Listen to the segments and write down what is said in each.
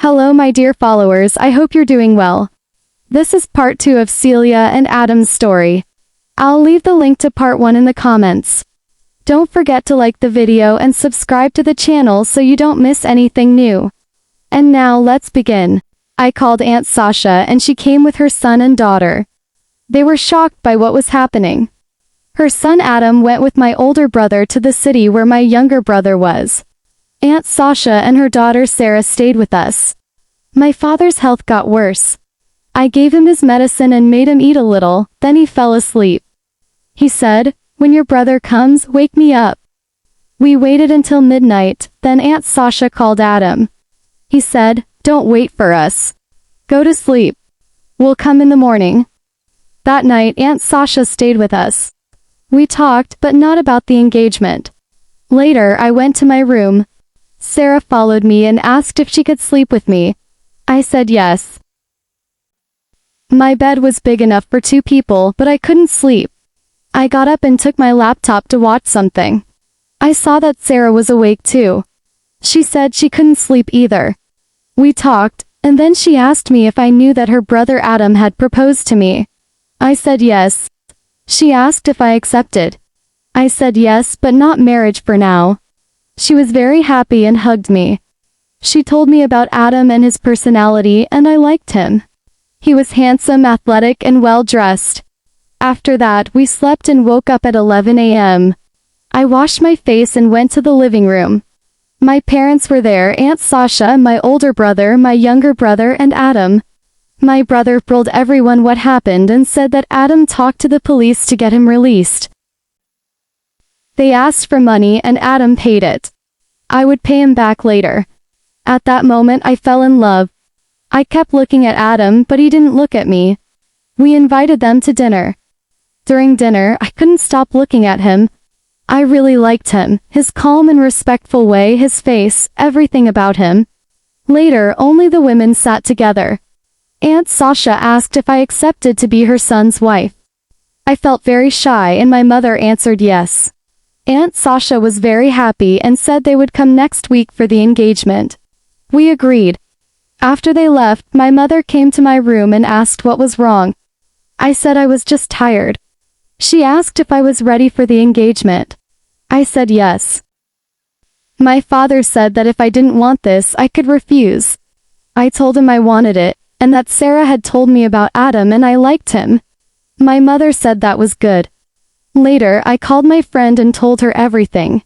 Hello my dear followers, I hope you're doing well. This is part 2 of Celia and Adam's story. I'll leave the link to part 1 in the comments. Don't forget to like the video and subscribe to the channel so you don't miss anything new. And now let's begin. I called Aunt Sasha and she came with her son and daughter. They were shocked by what was happening. Her son Adam went with my older brother to the city where my younger brother was. Aunt Sasha and her daughter Sarah stayed with us. My father's health got worse. I gave him his medicine and made him eat a little, then he fell asleep. He said, "When your brother comes, wake me up." We waited until midnight, then Aunt Sasha called Adam. He said, "Don't wait for us. Go to sleep. We'll come in the morning." That night Aunt Sasha stayed with us. We talked, but not about the engagement. Later I went to my room. Sarah followed me and asked if she could sleep with me. I said yes. My bed was big enough for 2 people, but I couldn't sleep. I got up and took my laptop to watch something. I saw that Sarah was awake too. She said she couldn't sleep either. We talked, and then she asked me if I knew that her brother Adam had proposed to me. I said yes. She asked if I accepted. I said yes, but not marriage for now. She was very happy and hugged me. She told me about Adam and his personality, and I liked him. He was handsome, athletic, and well-dressed. After that, we slept and woke up at 11 a.m. I washed my face and went to the living room. My parents were there, Aunt Sasha, my older brother, my younger brother, and Adam. My brother told everyone what happened and said that Adam talked to the police to get him released. They asked for money and Adam paid it. I would pay him back later. At that moment I fell in love. I kept looking at Adam, but he didn't look at me. We invited them to dinner. During dinner, I couldn't stop looking at him. I really liked him, his calm and respectful way, his face, everything about him. Later, only the women sat together. Aunt Sasha asked if I accepted to be her son's wife. I felt very shy and my mother answered yes. Aunt Sasha was very happy and said they would come next week for the engagement. We agreed. After they left, my mother came to my room and asked what was wrong. I said I was just tired. She asked if I was ready for the engagement. I said yes. My father said that if I didn't want this, I could refuse. I told him I wanted it, and that Sarah had told me about Adam and I liked him. My mother said that was good. Later, I called my friend and told her everything.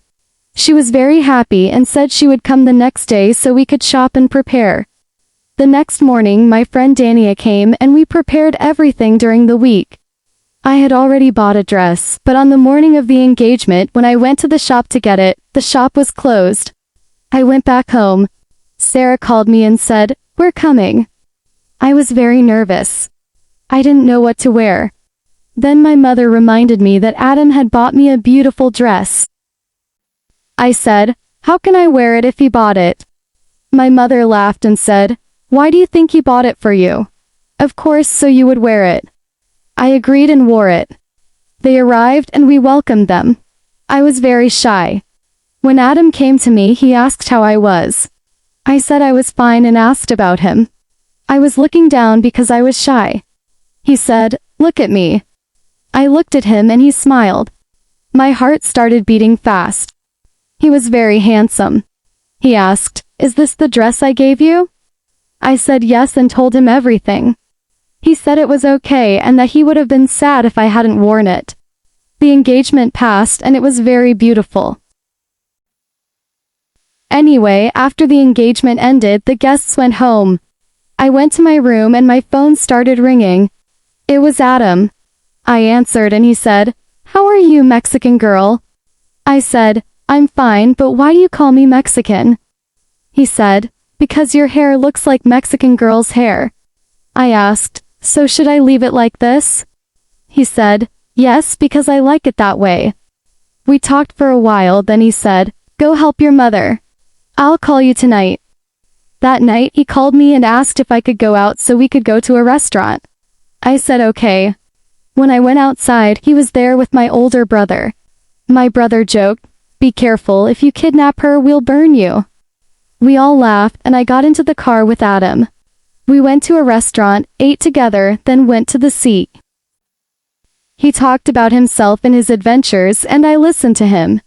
She was very happy and said she would come the next day so we could shop and prepare. The next morning my friend Dania came and we prepared everything during the week. I had already bought a dress, but on the morning of the engagement when I went to the shop to get it, the shop was closed. I went back home. Sarah called me and said, "We're coming." I was very nervous. I didn't know what to wear. Then my mother reminded me that Adam had bought me a beautiful dress. I said, "How can I wear it if he bought it?" My mother laughed and said, "Why do you think he bought it for you?" "Of course, so you would wear it." I agreed and wore it. They arrived and we welcomed them. I was very shy. When Adam came to me, he asked how I was. I said I was fine and asked about him. I was looking down because I was shy. He said, "Look at me." I looked at him and he smiled. My heart started beating fast. He was very handsome. He asked, "Is this the dress I gave you?" I said yes and told him everything. He said it was okay and that he would have been sad if I hadn't worn it. The engagement passed and it was very beautiful. Anyway, after the engagement ended, the guests went home. I went to my room and my phone started ringing. It was Adam. I answered and he said, "How are you, Mexican girl?" I said, "I'm fine, but why do you call me Mexican?" He said, "Because your hair looks like Mexican girl's hair." I asked, "So should I leave it like this?" He said, "Yes, because I like it that way." We talked for a while, then he said, "Go help your mother. I'll call you tonight." That night he called me and asked if I could go out so we could go to a restaurant. I said okay. When I went outside, he was there with my older brother. My brother joked, "Be careful, if you kidnap her, we'll burn you." We all laughed and I got into the car with Adam. We went to a restaurant, ate together, then went to the sea. He talked about himself and his adventures and I listened to him.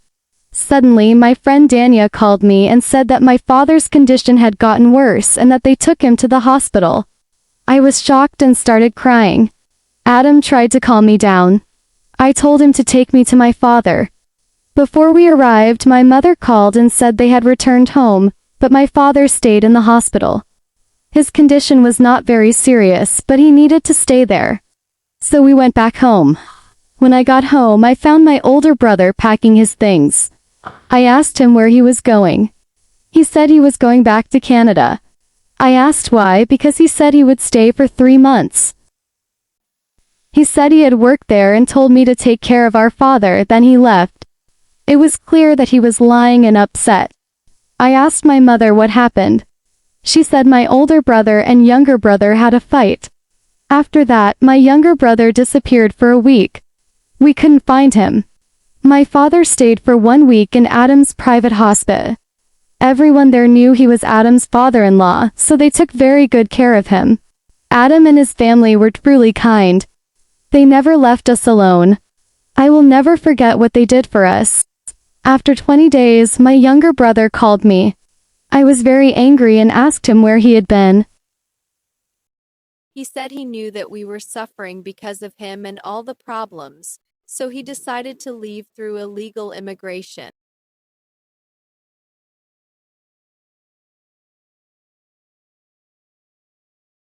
Suddenly, my friend Dania called me and said that my father's condition had gotten worse and that they took him to the hospital. I was shocked and started crying. Adam tried to calm me down. I told him to take me to my father. Before we arrived, my mother called and said they had returned home, but my father stayed in the hospital. His condition was not very serious, but he needed to stay there. So we went back home. When I got home, I found my older brother packing his things. I asked him where he was going. He said he was going back to Canada. I asked why because he said he would stay for 3 months. He said he had worked there and told me to take care of our father, then he left. It was clear that he was lying and upset. I asked my mother what happened. She said my older brother and younger brother had a fight. After that, my younger brother disappeared for a week. We couldn't find him. My father stayed for 1 week in Adam's private hospice. Everyone there knew he was Adam's father-in-law, so they took very good care of him. Adam and his family were truly kind. They never left us alone. I will never forget what they did for us. After 20 days, my younger brother called me. I was very angry and asked him where he had been. He said he knew that we were suffering because of him and all the problems, so he decided to leave through illegal immigration.